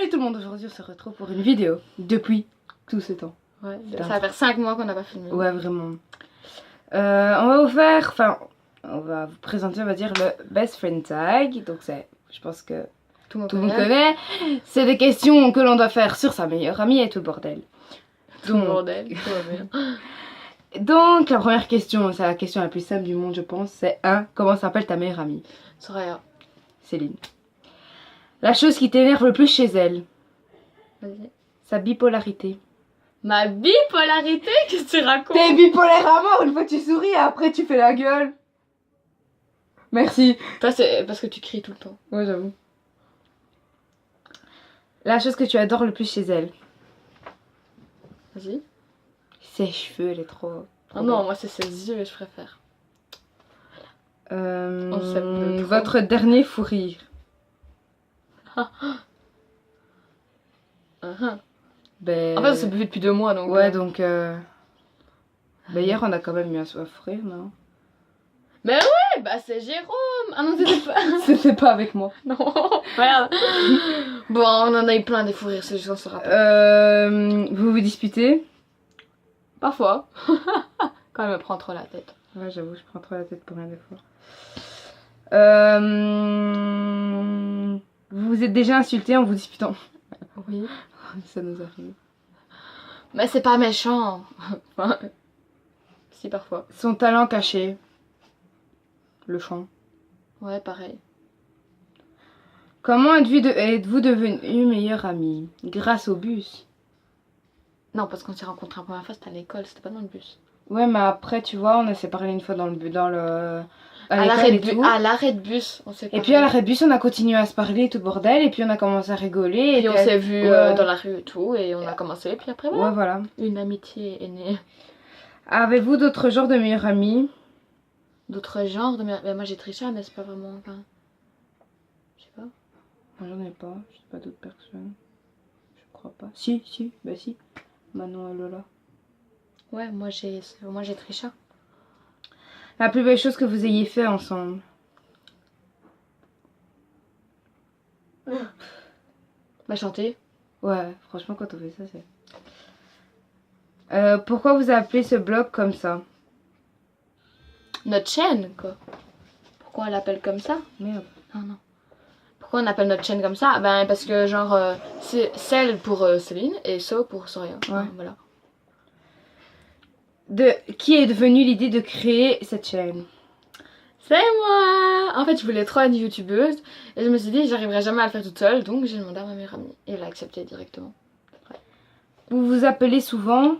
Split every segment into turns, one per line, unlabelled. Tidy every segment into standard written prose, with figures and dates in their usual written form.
Salut tout le monde, aujourd'hui on se retrouve pour une vidéo depuis tout ce temps.
Ouais, ça va faire 5 mois qu'on n'a pas filmé.
Ouais, vraiment. On va vous faire, enfin, on va vous présenter, on va dire, le Best Friend Tag. Donc c'est, je pense que
Tout le
tout le monde connaît. C'est des questions que l'on doit faire sur sa meilleure amie et tout le bordel.
Tout le bordel, tout va bien.
Donc la première question, c'est la question la plus simple du monde je pense, c'est comment s'appelle ta meilleure amie?
Soraya.
Céline. La chose qui t'énerve le plus chez elle?
Vas-y.
Sa bipolarité.
Ma bipolarité? Qu'est-ce que tu racontes?
T'es bipolaire à mort, une fois tu souris et après tu fais la gueule. Merci.
Toi c'est parce que tu cries tout le temps.
Ouais, j'avoue. La chose que tu adores le plus chez elle?
Vas-y.
Ses cheveux, elle est trop
Ah non, moi c'est ses yeux que je préfère.
Votre dernier fou rire? Ben...
En fait, on s'est vu depuis 2 mois donc.
Ouais, donc. Ben, hier, on a quand même eu un fou rire, non?
Mais ouais, bah c'est Jérôme. Ah non, c'était pas.
C'était pas avec moi.
Non, merde. Bon, on en a eu plein des fous rires, c'est juste on se rappelle.
Vous vous disputez?
Parfois. Quand elle me prend trop la tête.
Ouais, j'avoue, je prends trop la tête pour rien des fois. Vous vous êtes déjà insulté en vous disputant?
Oui.
Ça nous arrive.
Mais c'est pas méchant. Enfin, si, parfois.
Son talent caché? Le chant.
Ouais, pareil.
Comment êtes-vous devenue meilleure amie? Grâce au bus?
Non, parce qu'on s'est rencontrés la première fois, c'était à l'école, c'était pas dans le bus.
Ouais, mais après, tu vois, on s'est parlé une fois dans le...
À l'arrêt de bus, on s'est
Et puis à l'arrêt de bus, on a continué à se parler, tout bordel, et puis on a commencé à rigoler.
Puis on s'est vu dans la rue et tout, et on a commencé, et puis après, voilà.
Ouais, voilà.
Une amitié est née.
Avez-vous d'autres genres de meilleurs amis?
D'autres genres de... Ben, moi j'ai Trisha, mais c'est pas vraiment... Enfin... Je sais pas.
Moi j'en ai pas, je sais pas d'autres personnes. Je crois pas. Si, bah si. Manon et Lola.
Ouais, moi j'ai Trisha.
La plus belle chose que vous ayez fait ensemble?
Bah chanter.
Ouais, franchement quand on fait ça c'est... pourquoi vous appelez ce blog comme ça?
Notre chaîne, quoi. Pourquoi on l'appelle comme ça?
Merde.
Ah non. Pourquoi on appelle notre chaîne comme ça? Ben parce que genre, c'est celle pour Céline et So pour Soraya.
Ouais.
Ah, voilà.
Qui est devenu l'idée de créer cette chaîne?
C'est moi! En fait, je voulais trop être youtubeuse et je me suis dit j'arriverai jamais à le faire toute seule, donc j'ai demandé à ma meilleure amie et elle a accepté directement. Ouais.
Vous vous appelez souvent?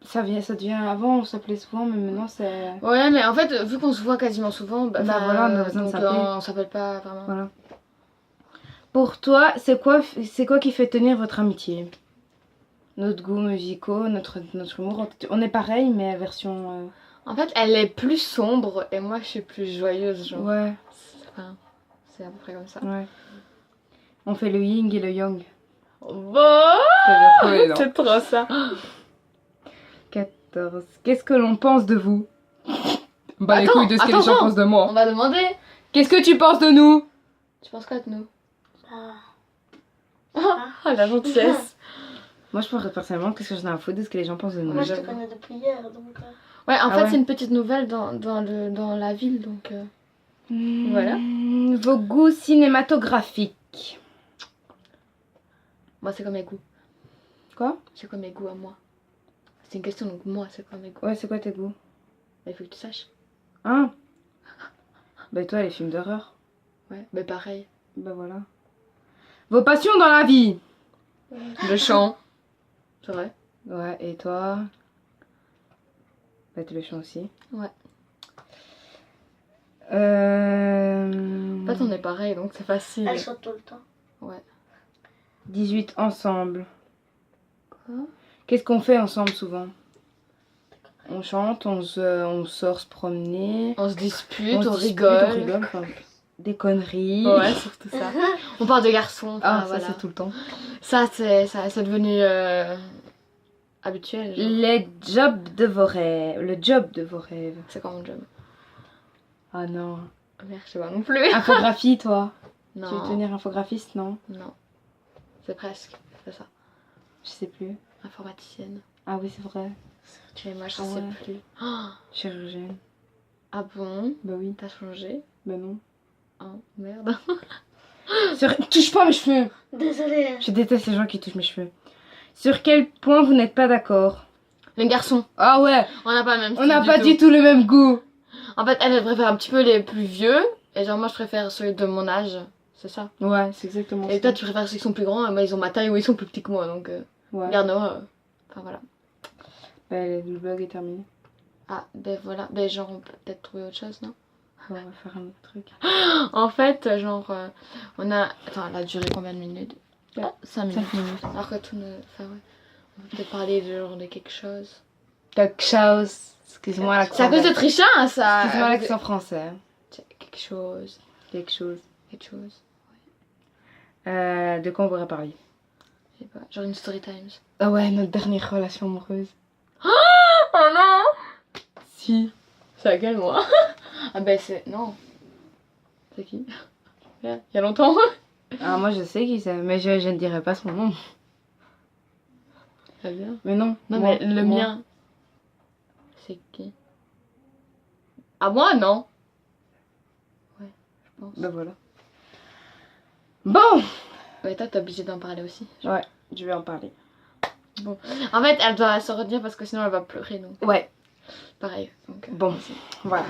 Ça devient avant, on s'appelait souvent, mais maintenant c'est...
Ouais, mais en fait, vu qu'on se voit quasiment souvent,
bah voilà, on a besoin de s'appeler.
On s'appelle pas vraiment.
Voilà. Pour toi, c'est quoi qui fait tenir votre amitié? Notre goût musicaux, notre humour. On est pareil, mais version...
En fait, elle est plus sombre et moi je suis plus joyeuse, genre.
Ouais.
Enfin, c'est à peu près comme ça.
Ouais. On fait le yin et le yang.
Bon, c'est trop ça.
14. Qu'est-ce que l'on pense de vous? Bah les couilles de ce que les gens pensent de moi.
On va demander.
Qu'est-ce que tu penses de nous?
Tu penses quoi de nous? Oh, la gentillesse.
Moi je pense personnellement qu'est-ce que j'en ai à foutre de ce que les gens pensent de nous.
Moi je te connais depuis hier donc...
Ouais, en fait c'est une petite nouvelle dans la ville donc... Voilà.
Vos goûts cinématographiques.
Moi c'est quoi mes goûts?
Quoi?
C'est quoi mes goûts à moi? C'est une question donc moi c'est quoi mes goûts?
Ouais, c'est quoi tes goûts?
Bah, il faut que tu saches.
Hein? Bah toi les films d'horreur.
Ouais, bah pareil.
Bah voilà. Vos passions dans la vie?
Le chant. C'est vrai.
Ouais, et toi? Bah tu le chant aussi.
Ouais.
En
fait on est pareil donc c'est facile.
Elle chante tout le temps.
Ouais.
18 ensemble.
Quoi?
Qu'est-ce qu'on fait ensemble souvent? On chante, on sort se promener.
On se dispute, on rigole.
Enfin, des conneries.
Ouais, surtout ça. On parle de garçons.
Ah, ça
voilà.
c'est tout le temps.
Ça c'est devenu habituel. Genre.
Les jobs de vos rêves. Le job de vos rêves.
C'est quoi mon job?
Ah non.
Merde, je sais pas non plus.
Infographie, toi?
Non.
Tu veux devenir infographiste, non?
Non. C'est presque, c'est ça.
Je sais plus.
Informaticienne.
Ah oui, c'est vrai.
Mais moi, je
Ah
sais
ouais.
plus. Oh,
Chirurgienne.
ah bon?
Bah oui.
T'as changé?
Bah non.
Oh, merde.
Touche pas mes cheveux.
Désolée.
Je déteste les gens qui touchent mes cheveux. Sur quel point vous n'êtes pas d'accord?
Les garçons,
Ah ouais,
on n'a pas le même
on
style
n'a
du
pas
tout.
du tout le même goût.
En fait, elle préfère un petit peu les plus vieux. Et genre, moi, je préfère ceux de mon âge. C'est ça.
Ouais, c'est exactement
Et
ça.
toi, tu préfères ceux qui sont plus grands. Et moi, ils ont ma taille ou ils sont plus petits que moi. Donc,
Ouais.
regarde-moi. Enfin, voilà.
Bah, le vlog est terminé.
Ah, ben voilà. Ben, genre, on peut peut-être trouver autre chose, non?
Ouais, on va faire un autre truc.
En fait, genre, on a. Attends, elle a duré combien de minutes?
Ouais.
5 minutes.
5 minutes.
Alors que tout ne. Enfin, ouais. On peut peut-être parler de genre de quelque chose.
Quelque chose. Excuse-moi l'accent.
C'est à cause de Trisha, hein, ça.
Excuse-moi l'accent français.
Quelque chose.
Quelque chose.
Quelque chose.
De quoi on pourrait parler?
Je sais pas. Genre une story times.
Ah ouais, notre dernière relation amoureuse.
Oh non!
Si.
C'est à quel moi? Ah ben c'est... Non. C'est qui? Il y a longtemps.
Ah, moi je sais qui c'est, mais je ne dirai pas son nom.
Très bien.
Mais non.
Non
moi-
mais le
moi.
mien. C'est qui? Ah moi non. Ouais, je pense.
Bah voilà. Bon,
Ouais, toi t'es obligée d'en parler aussi.
je vais en parler.
En fait, elle doit se retenir parce que sinon elle va pleurer, donc
Ouais,
pareil. Donc,
bon, voilà.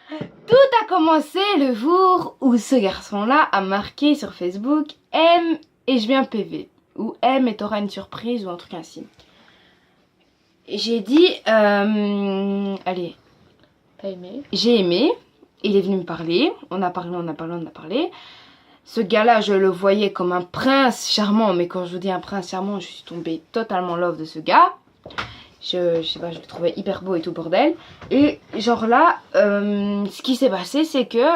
Tout a commencé le jour où ce garçon-là a marqué sur Facebook M et je viens PV. Ou M et t'auras une surprise ou un truc ainsi. Et j'ai dit, allez,
t'as aimé?
j'ai aimé. Il est venu me parler. On a parlé, on a parlé, on a parlé. Ce gars-là, je le voyais comme un prince charmant. Mais quand je vous dis un prince charmant, je suis tombée totalement love de ce gars. Je sais pas, je le trouvais hyper beau et tout bordel. Et genre là, ce qui s'est passé, c'est que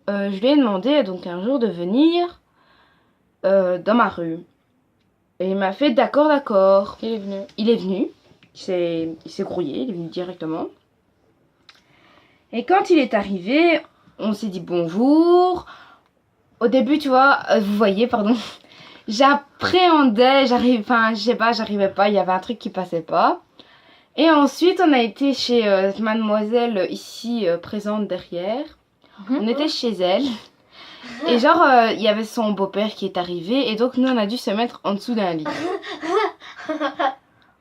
je lui ai demandé donc un jour de venir dans ma rue. Et il m'a fait d'accord, d'accord.
Il est venu.
Il est venu. Il s'est grouillé, il est venu directement. Et quand il est arrivé, on s'est dit bonjour. Au début, tu vois, vous voyez, pardon, j'appréhendais, enfin, je sais pas, j'arrivais pas, il y avait un truc qui passait pas. Et ensuite, on a été chez mademoiselle ici présente derrière. On était chez elle. Et genre, il y avait son beau-père qui est arrivé. Et donc, nous, on a dû se mettre en dessous d'un lit.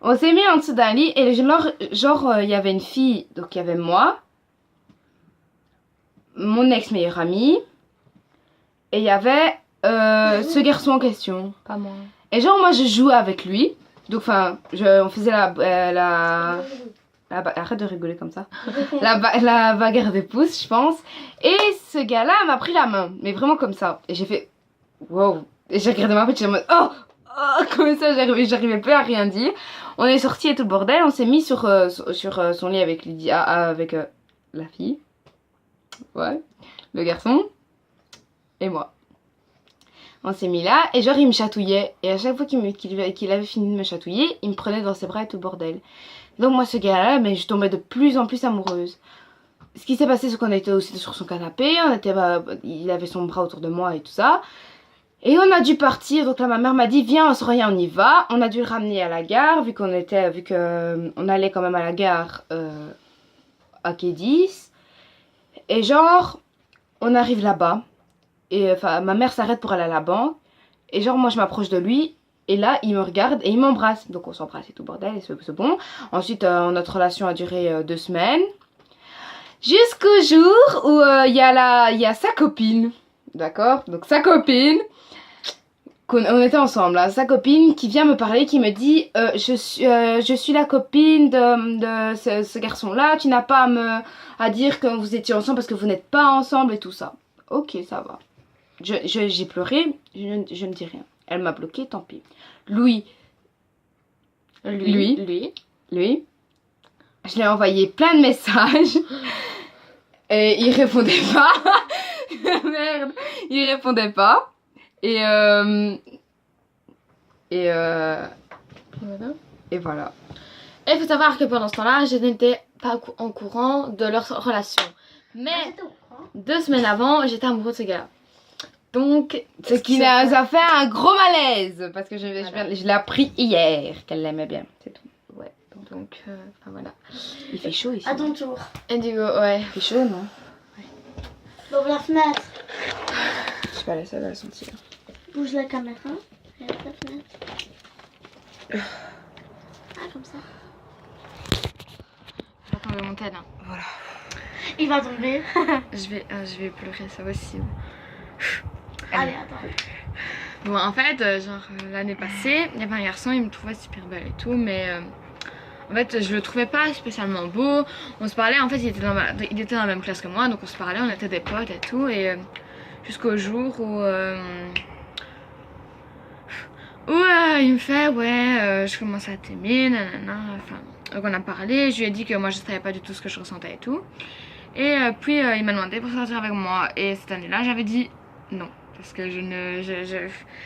On s'est mis en dessous d'un lit. Et genre, il y avait une fille. Donc, il y avait moi. Mon ex-meilleur ami. Et il y avait ce garçon en question.
Pas moi.
Et genre, moi, je jouais avec lui. Donc, enfin, on faisait arrête de rigoler comme ça. La bagarre des pouces, je pense. Et ce gars-là m'a pris la main. Mais vraiment comme ça. Et j'ai fait, wow. Et j'ai regardé ma pote, j'étais en mode, oh, comme ça, j'arrivais plus à rien dire. On est sortis et tout le bordel. On s'est mis sur son lit avec Lydia, avec la fille. Ouais. Le garçon. Et moi. On s'est mis là et genre il me chatouillait. Et à chaque fois qu'il avait fini de me chatouiller, il me prenait dans ses bras et tout le bordel. Donc moi ce gars-là, mais je tombais de plus en plus amoureuse. Ce qui s'est passé c'est qu'on était aussi sur son canapé, il avait son bras autour de moi et tout ça. Et on a dû partir, donc là ma mère m'a dit viens Soraya on y va. On a dû le ramener à la gare vu qu'on allait quand même à la gare à quai 10. Et genre on arrive là-bas. Et enfin, ma mère s'arrête pour aller à la banque. Et genre, moi, je m'approche de lui. Et là, il me regarde et il m'embrasse. Donc, on s'embrasse et tout bordel. Et c'est bon. Ensuite, notre relation a duré 2 semaines. Jusqu'au jour où il y a sa copine. D'accord? Donc, sa copine. On était ensemble, là. Sa copine qui vient me parler, qui me dit je suis la copine de ce garçon-là. Tu n'as pas à dire que vous étiez ensemble parce que vous n'êtes pas ensemble et tout ça. Ok, ça va. J'ai pleuré, je ne dis rien. Elle m'a bloqué, tant pis. Lui, je lui ai envoyé plein de messages. Et il répondait pas. Merde, il répondait pas. Et voilà.
Et il faut savoir que pendant ce temps-là, je n'étais pas en courant de leur relation. Mais 2 semaines avant, j'étais amoureuse de ce gars. Donc,
Ce qui nous a fait un gros malaise parce que je l'ai appris hier qu'elle l'aimait bien, c'est tout.
Ouais, donc, enfin voilà.
Il fait chaud ici.
À ton tour.
Indigo, ouais.
Il fait chaud, non?
Ouvre la fenêtre.
Je suis pas la seule à le sentir.
Bouge la caméra. Et ouvre la fenêtre. Ah, comme ça.
Je vais tomber mon tel. Hein.
Voilà.
Il va tomber.
Je vais pleurer, ça aussi.
Allez, attends.
Bon, en fait, l'année passée, il y avait un garçon, il me trouvait super belle et tout, mais en fait, je le trouvais pas spécialement beau. On se parlait, en fait, il était dans la même classe que moi, donc on se parlait, on était des potes et tout, et jusqu'au jour où il me fait, je commence à t'aimer, nanana, enfin, donc on a parlé, je lui ai dit que moi je savais pas du tout ce que je ressentais et tout, et puis il m'a demandé pour sortir avec moi, et cette année-là, j'avais dit non. Parce que je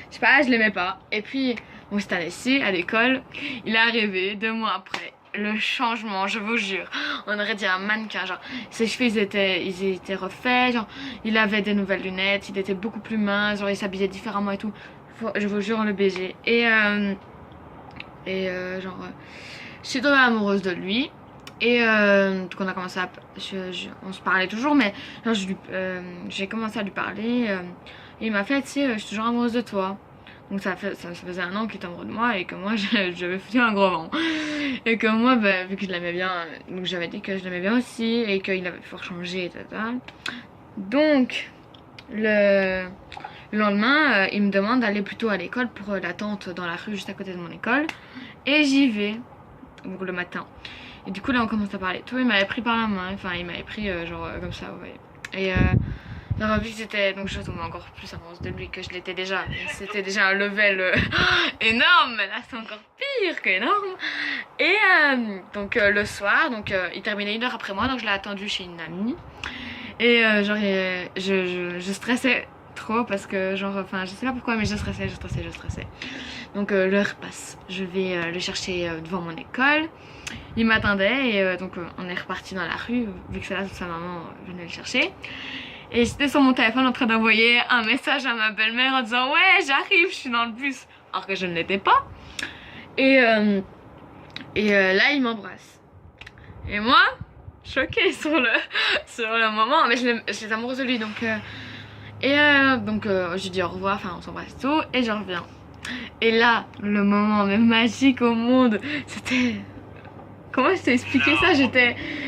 sais pas, je l'aimais pas. Et puis, bon, cette année-ci, à l'école, il est arrivé 2 mois après. Le changement, je vous jure. On aurait dit un mannequin, genre, ses cheveux, ils étaient refaits, genre, il avait des nouvelles lunettes, il était beaucoup plus mince, genre, il s'habillait différemment et tout. Je vous jure, le BG. Je suis tombée amoureuse de lui. Et donc on a commencé à... on se parlait toujours, mais j'ai commencé à lui parler. Et il m'a fait, tu sais, je suis toujours amoureuse de toi. Donc ça faisait 1 an qu'il était amoureux de moi et que moi j'avais foutu un gros vent. Et que moi, bah, vu que je l'aimais bien, donc j'avais dit que je l'aimais bien aussi et qu'il avait fort changé, etc. Donc le lendemain, il me demande d'aller plutôt à l'école pour l'attente dans la rue juste à côté de mon école. Et j'y vais, donc le matin. Et du coup là on commence à parler tout, il m'avait pris par la main, enfin il m'avait pris comme ça, ouais. Et genre vu que c'était, donc je tombais encore plus amoureuse de lui que je l'étais déjà, c'était déjà un level énorme, mais là c'est encore pire que énorme. Et donc le soir, donc il terminait 1 heure après moi, donc je l'ai attendu chez une amie. Et je stressais trop parce que enfin je sais pas pourquoi mais je stressais. Donc l'heure passe, je vais le chercher devant mon école. Il m'attendait et donc on est reparti dans la rue vu que c'est là où sa maman venait le chercher. Et j'étais sur mon téléphone en train d'envoyer un message à ma belle-mère en disant ouais j'arrive, je suis dans le bus, alors que je ne l'étais pas. Et là il m'embrasse. Et moi, choquée sur le moment, mais j'étais amoureuse de lui donc je lui dis au revoir, enfin on s'embrasse tout et je reviens. Et là, le moment même magique au monde, c'était... Comment je t'ai expliqué ça?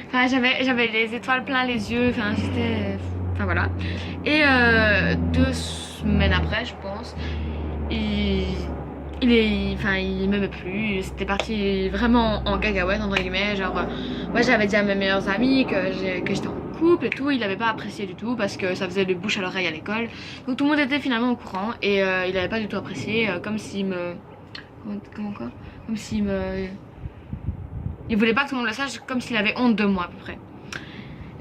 Enfin, j'avais les étoiles plein les yeux, enfin c'était... Enfin voilà. Et 2 semaines après, je pense, il m'aimait plus, c'était parti vraiment en cacahuète entre guillemets, genre moi j'avais dit à mes meilleurs amis que j'étais en couple et tout, il avait pas apprécié du tout parce que ça faisait le bouche à l'oreille à l'école, donc tout le monde était finalement au courant et il avait pas du tout apprécié, comme s'il me... Comme s'il me... Il voulait pas que tout le monde le sache, comme s'il avait honte de moi à peu près.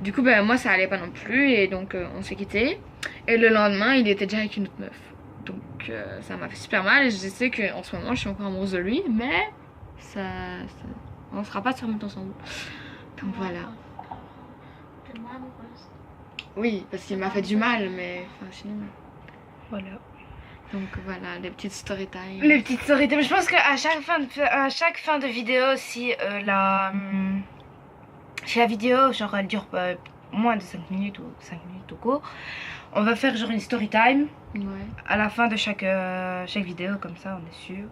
Du coup moi ça allait pas non plus et donc on s'est quitté et le lendemain il était déjà avec une autre meuf. Donc ça m'a fait super mal et je sais qu'en ce moment je suis encore amoureuse de lui, mais on sera pas sûrement ensemble. Donc voilà.
T'es moins amoureuse.
Oui, parce qu'il m'a fait du mal, mais enfin sinon.
Voilà.
Donc voilà, les petites story time.
Les petites story time. Je pense qu'à chaque fin de vidéo, si la vidéo, genre elle dure moins de 5 minutes ou 5 minutes au cours, on va faire genre une story time.
Ouais.
À la fin de chaque vidéo, comme ça on est sûr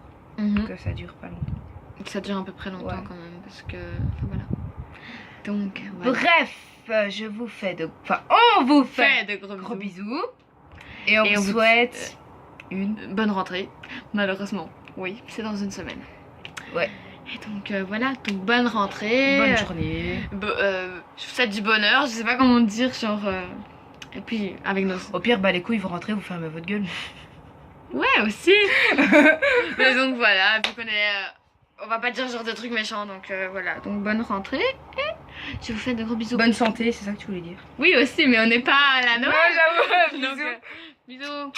que ça dure pas longtemps.
Ça dure à peu près longtemps quand même, parce que... Enfin voilà. Donc voilà.
Bref, on vous fait
de
gros bisous. Et on vous souhaite une
bonne rentrée, malheureusement. Oui, c'est dans 1 semaine.
Ouais.
Et donc voilà, donc bonne rentrée.
Bonne journée.
Je vous souhaite du bonheur, je sais pas comment dire, genre... Et puis avec nos...
Au pire, les couilles, vous rentrez, vous fermez votre gueule.
Ouais, aussi. Mais donc voilà, vu qu'on est... on va pas dire genre de trucs méchants, donc voilà. Donc bonne rentrée et je vous fais de gros bisous.
Bonne santé, c'est ça que tu voulais dire.
Oui aussi, mais on n'est pas à la Noël.
Ouais, j'avoue.
Donc, bisous.